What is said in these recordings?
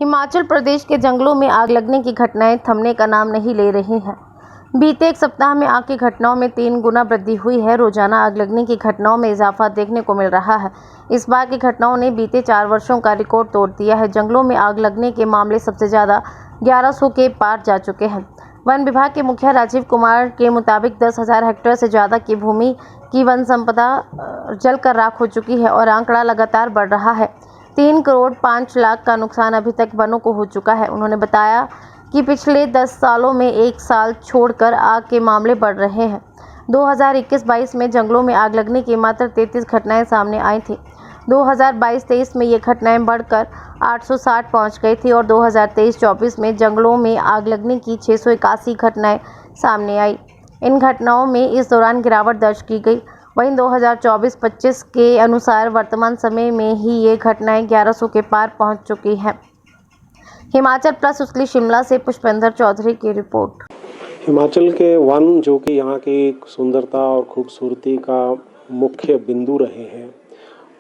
हिमाचल प्रदेश के जंगलों में आग लगने की घटनाएं थमने का नाम नहीं ले रही हैं। बीते एक सप्ताह में आग की घटनाओं में 3 गुना वृद्धि हुई है। रोजाना आग लगने की घटनाओं में इजाफा देखने को मिल रहा है। इस बार की घटनाओं ने बीते 4 वर्षों का रिकॉर्ड तोड़ दिया है। जंगलों में आग लगने के मामले सबसे ज्यादा 1100 के पार जा चुके हैं। वन विभाग के मुखिया राजीव कुमार के मुताबिक 10,000 हेक्टेयर से ज्यादा की भूमि की वन संपदा जलकर राख हो चुकी है और आंकड़ा लगातार बढ़ रहा है। 3 करोड़ 5 लाख का नुकसान अभी तक वनों को हो चुका है। उन्होंने बताया कि पिछले 10 सालों में एक साल छोड़कर आग के मामले बढ़ रहे हैं। 2021-22 में जंगलों में आग लगने की मात्र 33 घटनाएं सामने आई थी। 2022-23 में ये घटनाएं बढ़कर 860 पहुंच गई थी और 2023-24 में जंगलों में आग लगने की 681 घटनाएं सामने आई। इन घटनाओं में इस दौरान गिरावट दर्ज की गई। वहीं 2024-25 के अनुसार वर्तमान समय में ही ये घटनाएं 1100 के पार पहुंच चुकी हैं। हिमाचल प्लस उसके लिए शिमला से पुष्पेंद्र चौधरी की रिपोर्ट। हिमाचल के वन जो कि यहाँ की सुंदरता और खूबसूरती का मुख्य बिंदु रहे हैं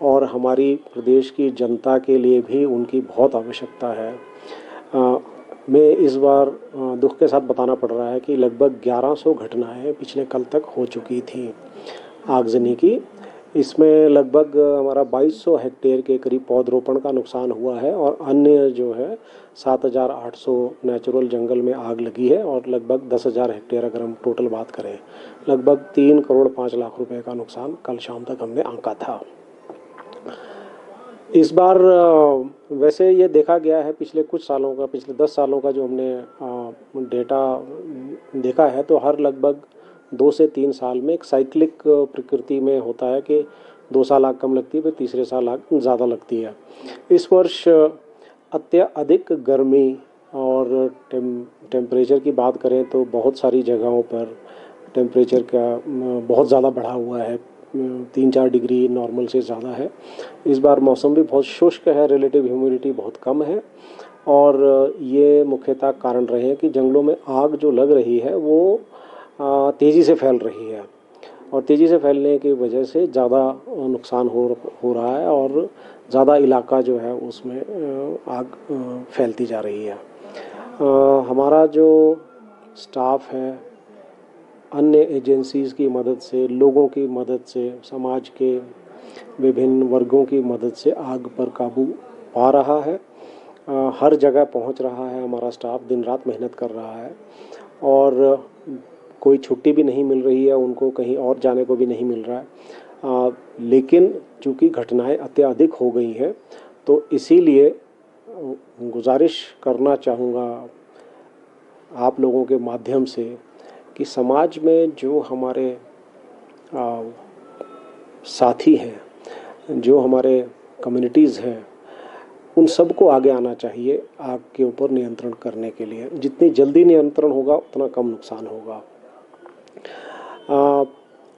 और हमारी प्रदेश की जनता के लिए भी उनकी बहुत आवश्यकता है। मैं इस बार दुख के साथ बताना पड़ रहा है कि लगभग 1100 घटनाएं पिछले कल तक हो चुकी थी आगजनी की। इसमें लगभग हमारा 2200 हेक्टेयर के करीब पौधरोपण का नुकसान हुआ है और अन्य जो है 7,800 नेचुरल जंगल में आग लगी है और लगभग 10,000 हेक्टेयर अगर हम टोटल बात करें लगभग 3 करोड़ 5 लाख रुपए का नुकसान कल शाम तक हमने आंका था। इस बार वैसे ये देखा गया है पिछले कुछ सालों का, पिछले 10 सालों का जो हमने डेटा देखा है तो हर लगभग 2 से 3 साल में एक साइक्लिक प्रकृति में होता है कि 2 साल आग कम लगती है फिर तीसरे साल आग ज़्यादा लगती है। इस वर्ष अत्यधिक गर्मी और टेम्परेचर की बात करें तो बहुत सारी जगहों पर टेम्परेचर का बहुत ज़्यादा बढ़ा हुआ है, 3-4 डिग्री नॉर्मल से ज़्यादा है। इस बार मौसम भी बहुत शुष्क है, रिलेटिव ह्यूमिडिटी बहुत कम है और ये मुख्यतः कारण रहे हैं कि जंगलों में आग जो लग रही है वो तेज़ी से फैल रही है और तेज़ी से फैलने की वजह से ज़्यादा नुकसान हो रहा है और ज़्यादा इलाका जो है उसमें आग फैलती जा रही है। हमारा जो स्टाफ है अन्य एजेंसीज़ की मदद से, लोगों की मदद से, समाज के विभिन्न वर्गों की मदद से आग पर काबू पा रहा है। हर जगह पहुंच रहा है। हमारा स्टाफ दिन रात मेहनत कर रहा है और कोई छुट्टी भी नहीं मिल रही है, उनको कहीं और जाने को भी नहीं मिल रहा है। लेकिन चूँकि घटनाएं अत्यधिक हो गई हैं तो इसीलिए गुजारिश करना चाहूँगा आप लोगों के माध्यम से कि समाज में जो हमारे साथी हैं, जो हमारे कम्युनिटीज़ हैं, उन सबको आगे आना चाहिए आग के ऊपर नियंत्रण करने के लिए। जितनी जल्दी नियंत्रण होगा उतना कम नुकसान होगा।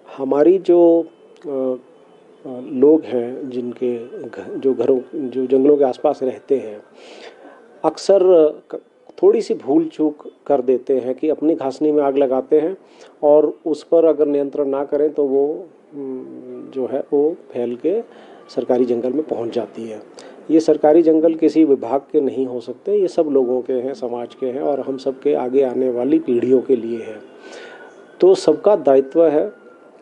हमारी जो लोग हैं जिनके जो जंगलों के आसपास रहते हैं, अक्सर थोड़ी सी भूल चूक कर देते हैं कि अपनी घासनी में आग लगाते हैं और उस पर अगर नियंत्रण ना करें तो वो जो है वो फैल के सरकारी जंगल में पहुंच जाती है। ये सरकारी जंगल किसी विभाग के नहीं हो सकते, ये सब लोगों के हैं, समाज के हैं और हम सब के आगे आने वाली पीढ़ियों के लिए है। तो सबका दायित्व है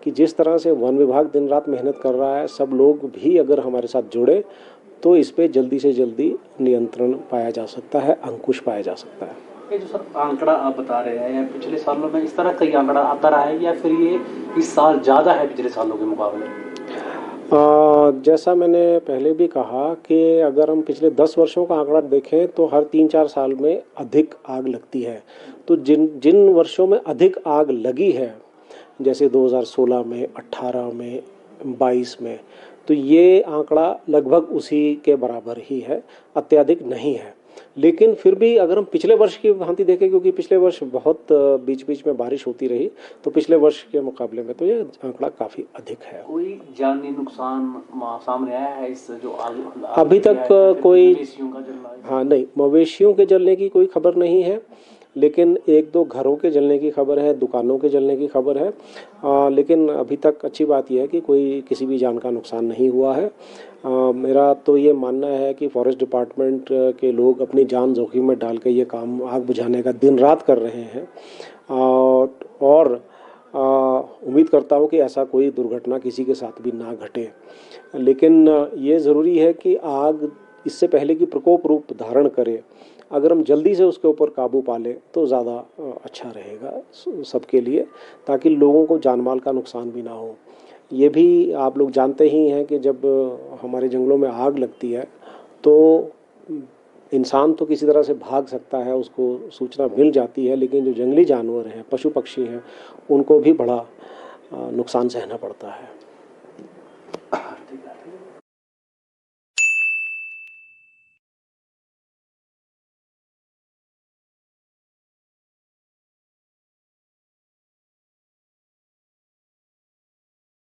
कि जिस तरह से वन विभाग दिन रात मेहनत कर रहा है, सब लोग भी अगर हमारे साथ जुड़े तो इस पे जल्दी से जल्दी नियंत्रण पाया जा सकता है, अंकुश पाया जा सकता है। ये जो सर आंकड़ा आप बता रहे हैं, पिछले सालों में इस तरह का आंकड़ा आता रहा है या फिर ये इस साल ज़्यादा है पिछले सालों के मुकाबले? जैसा मैंने पहले भी कहा कि अगर हम पिछले 10 वर्षों का आंकड़ा देखें तो हर 3-4 साल में अधिक आग लगती है। तो जिन वर्षों में अधिक आग लगी है जैसे 2016 में, 18 में, 22 में, तो ये आंकड़ा लगभग उसी के बराबर ही है, अत्यधिक नहीं है। लेकिन फिर भी अगर हम पिछले वर्ष की भांति देखें, क्योंकि पिछले वर्ष बहुत बीच बीच में बारिश होती रही, तो पिछले वर्ष के मुकाबले में तो ये आंकड़ा काफ़ी अधिक है। कोई जानी नुकसान सामने आया है इस जो अभी तक कोई? हाँ नहीं, मवेशियों के जलने की कोई खबर नहीं है। लेकिन एक दो घरों के जलने की खबर है, दुकानों के जलने की खबर है, लेकिन अभी तक अच्छी बात यह है कि कोई किसी भी जान का नुकसान नहीं हुआ है। मेरा तो ये मानना है कि फॉरेस्ट डिपार्टमेंट के लोग अपनी जान जोखिम में डाल के ये काम आग बुझाने का दिन रात कर रहे हैं, और उम्मीद करता हूँ कि ऐसा कोई दुर्घटना किसी के साथ भी ना घटे। लेकिन ये ज़रूरी है कि आग इससे पहले कि प्रकोप रूप धारण करे, अगर हम जल्दी से उसके ऊपर काबू पा लें तो ज़्यादा अच्छा रहेगा सबके लिए, ताकि लोगों को जानमाल का नुकसान भी ना हो। ये भी आप लोग जानते ही हैं कि जब हमारे जंगलों में आग लगती है तो इंसान तो किसी तरह से भाग सकता है, उसको सूचना मिल जाती है, लेकिन जो जंगली जानवर हैं, पशु पक्षी हैं, उनको भी बड़ा नुकसान सहना पड़ता है।